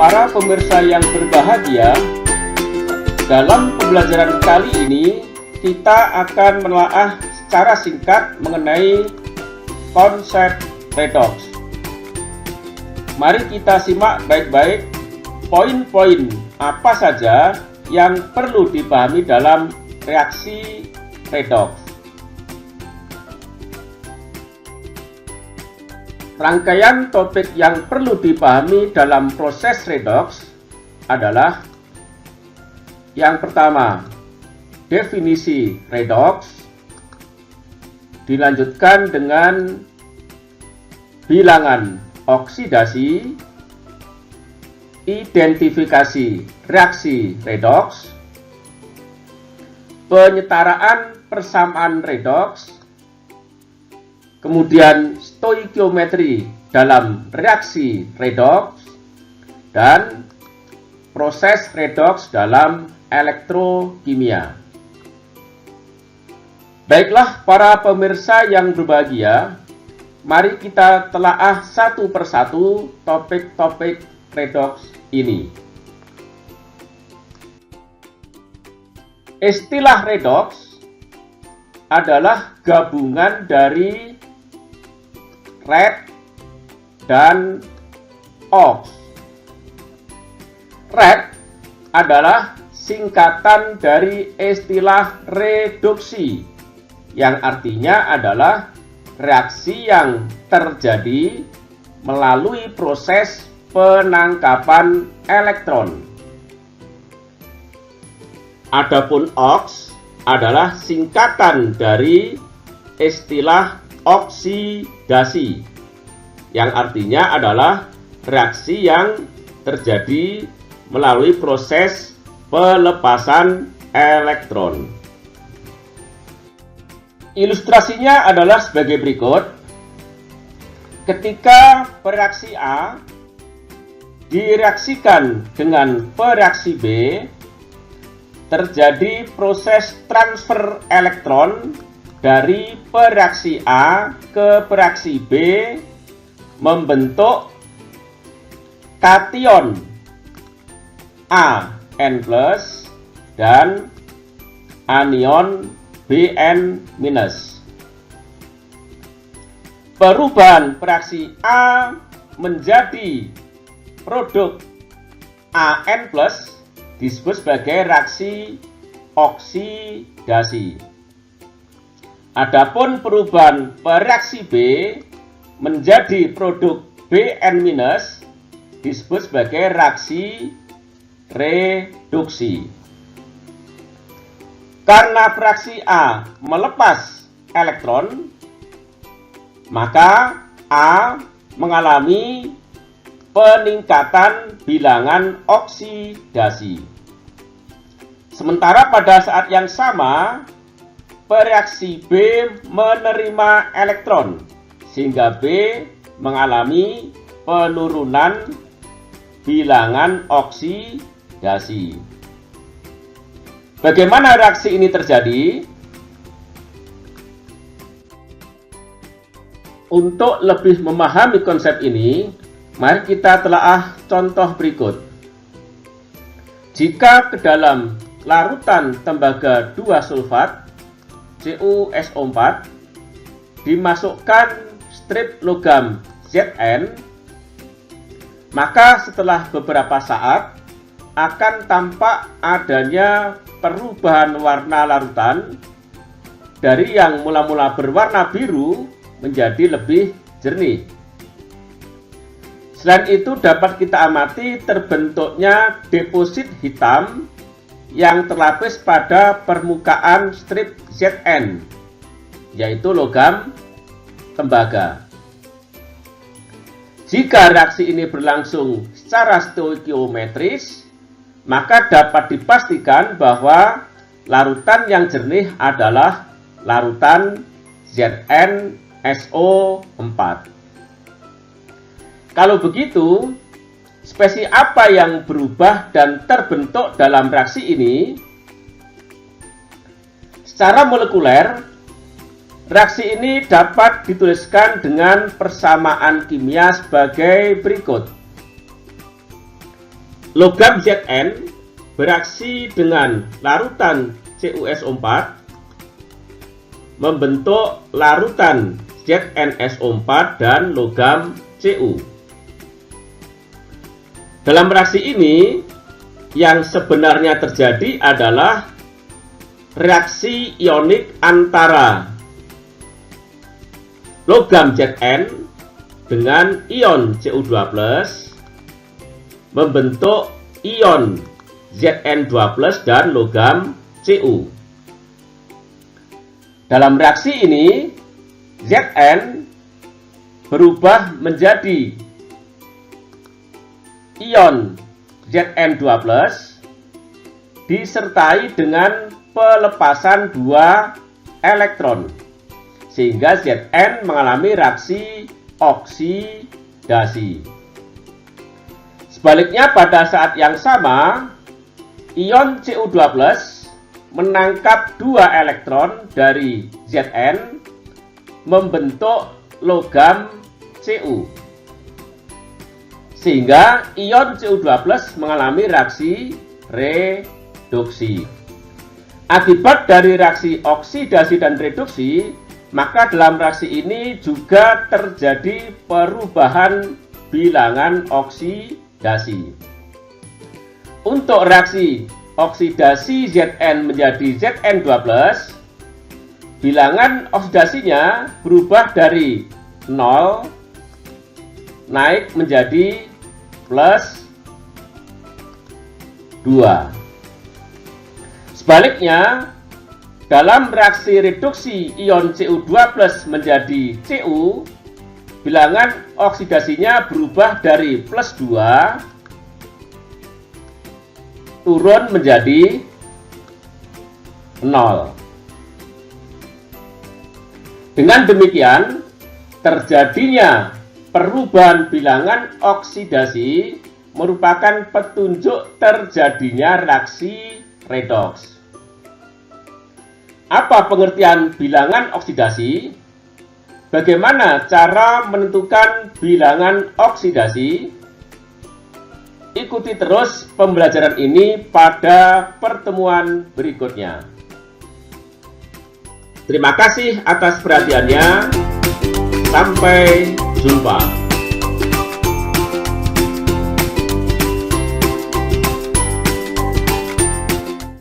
Para pemirsa yang berbahagia, dalam pembelajaran kali ini kita akan menelaah secara singkat mengenai konsep redoks. Mari kita simak baik-baik poin-poin apa saja yang perlu dipahami dalam reaksi redoks. Rangkaian topik yang perlu dipahami dalam proses redoks adalah: yang pertama, definisi redoks, dilanjutkan dengan bilangan oksidasi, identifikasi reaksi redoks, penyetaraan persamaan redoks, kemudian stoikiometri dalam reaksi redoks, dan proses redoks dalam elektrokimia. Baiklah para pemirsa yang berbahagia, mari kita telaah satu persatu topik-topik redoks ini. Istilah redoks adalah gabungan dari red dan ox. Red adalah singkatan dari istilah reduksi, yang artinya adalah reaksi yang terjadi melalui proses penangkapan elektron. Adapun ox adalah singkatan dari istilah oksidasi, yang artinya adalah reaksi yang terjadi melalui proses pelepasan elektron. Ilustrasinya adalah sebagai berikut. Ketika pereaksi A direaksikan dengan pereaksi B, terjadi proses transfer elektron dari pereaksi A ke pereaksi B membentuk kation An+ dan anion Bn-. Perubahan pereaksi A menjadi produk An+ disebut sebagai reaksi oksidasi. Adapun perubahan pereaksi B menjadi produk Bn- disebut sebagai reaksi reduksi. Karena pereaksi A melepas elektron, maka A mengalami peningkatan bilangan oksidasi. Sementara pada saat yang sama, pereaksi B menerima elektron, sehingga B mengalami penurunan bilangan oksidasi. Bagaimana reaksi ini terjadi? Untuk lebih memahami konsep ini, mari kita telaah contoh berikut. Jika ke dalam larutan tembaga 2 sulfat CuSO4 dimasukkan strip logam Zn, maka setelah beberapa saat akan tampak adanya perubahan warna larutan dari yang mula-mula berwarna biru menjadi lebih jernih. Selain itu dapat kita amati terbentuknya deposit hitam yang terlapis pada permukaan strip Zn, yaitu logam tembaga. Jika reaksi ini berlangsung secara stoikiometris, maka dapat dipastikan bahwa larutan yang jernih adalah larutan ZnSO4. Kalau begitu, spesies apa yang berubah dan terbentuk dalam reaksi ini? Secara molekuler, reaksi ini dapat dituliskan dengan persamaan kimia sebagai berikut. logam Zn bereaksi dengan larutan CuSO4 membentuk larutan ZnSO4 dan logam Cu. Dalam reaksi ini, yang sebenarnya terjadi adalah reaksi ionik antara logam Zn dengan ion Cu2+ membentuk ion Zn2+ dan logam Cu. Dalam reaksi ini, Zn berubah menjadi ion Zn2+ disertai dengan pelepasan 2 elektron, sehingga Zn mengalami reaksi oksidasi. Sebaliknya, pada saat yang sama, ion Cu2+ menangkap 2 elektron dari Zn membentuk logam Cu, sehingga ion Cu2+ mengalami reaksi reduksi. Akibat dari reaksi oksidasi dan reduksi, maka dalam reaksi ini juga terjadi perubahan bilangan oksidasi. Untuk reaksi oksidasi Zn menjadi Zn2+, bilangan oksidasinya berubah dari 0 naik menjadi plus 2. Sebaliknya, dalam reaksi reduksi ion Cu2+ menjadi Cu, bilangan oksidasinya berubah dari plus 2 turun menjadi 0. Dengan demikian, terjadinya perubahan bilangan oksidasi merupakan petunjuk terjadinya reaksi redoks. Apa pengertian bilangan oksidasi? Bagaimana cara menentukan bilangan oksidasi? Ikuti terus pembelajaran ini pada pertemuan berikutnya. Terima kasih atas perhatiannya. Sampai jumpa.